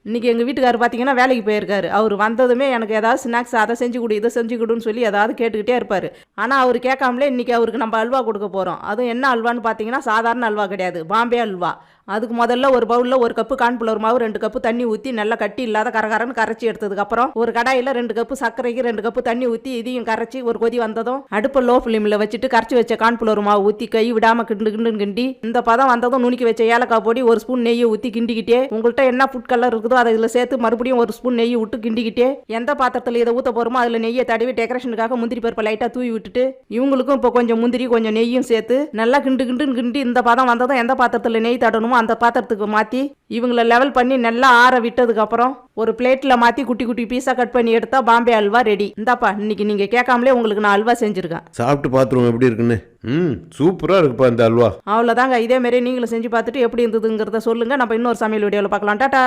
இன்றைக்கி எங்கள் வீட்டுக்காரர் பார்த்தீங்கன்னா வேலைக்கு போயிருக்காரு. அவர் வந்ததுமே எனக்கு ஏதாவது ஸ்நாக்ஸ் அதை செஞ்சு கொடு இதை செஞ்சு கொடுன்னு சொல்லி ஏதாவது கேட்டுக்கிட்டே இருப்பார். ஆனால் அவர் கேட்காமலே இன்றைக்கி அவருக்கு நம்ம அல்வா கொடுக்க போகிறோம். அதுவும் என்ன அல்வான்னு பார்த்தீங்கன்னா சாதாரண அல்வா கிடையாது, பாம்பே அல்வா. அதுக்கு முதல்ல ஒரு பவுலில் 1 கப்பு கார்ன்ஃப்ளவர் மாவு 2 கப்பு தண்ணி ஊற்றி நல்லா கட்டி இல்லாத கரகரன்னு கரைச்சி எடுத்ததுக்கப்புறம் ஒரு கடாயில் 2 கப்பு சர்க்கரைக்கு 2 கப்பு தண்ணி ஊற்றி இதையும் கரைச்சி ஒரு கொதி வந்ததும் அடுப்பை லோ ஃப்ளேமில் வச்சுட்டு கரைச்சி வச்ச கார்ன்ஃப்ளவர் மாவு ஊற்றி கை விடாமல் கிண்டு இந்த பதம் வந்ததும் நுணுக்கி வச்ச ஏலக்காய் பொடி 1 ஸ்பூன் நெய்யை ஊற்றி கிண்டிக்கிட்டே உங்கள்கிட்ட என்ன ஃபுட் கலர் இருக்குதோ அதை இதில் சேர்த்து மறுபடியும் 1 ஸ்பூன் நெய்யை விட்டு கிண்டிக்கிட்டே எந்த பாத்திரத்தில் இதை ஊற்ற போகிறோமோ அதில் நெய்யை தடவி டெக்கரேஷனுக்காக முந்திரி பருப்பை லைட்டாக தூவி விட்டுட்டு இவங்களுக்கும் இப்போ கொஞ்சம் முந்திரி கொஞ்சம் நெய்யும் சேர்த்து நல்லா கிண்டு இந்த பதம் வந்ததும் எந்த பாத்திரத்தில் நெய் தடணுமோ அந்த பாத்திரத்துக்கு மாற்றி இவங்களை லெவல் பண்ணி நல்லா ஆற விட்டதுக்கப்புறம் ஒரு பிளேட்டில் மாற்றி குட்டி குட்டி பீஸாக கட் பண்ணி எடுத்தால் பாம்பே அல்வா ரெடி. இந்தாப்பா இன்னைக்கு நீங்கள் கேட்காமலே உங்களுக்கு நான் அல்வா செஞ்சுருக்கேன். சாப்பிட்டு பார்த்துருவோம் எப்படி இருக்குன்னு. சூப்பராக இருக்குப்பா இந்த அல்வா. அவ்வளோதாங்க. இதேமாரி நீங்களும் செஞ்சு பார்த்துட்டு எப்படி இருந்ததுங்கிறத சொல்லுங்கள். நம்ம இன்னொரு சமையல் வீடியோவில் பார்க்கலாம். டாடா.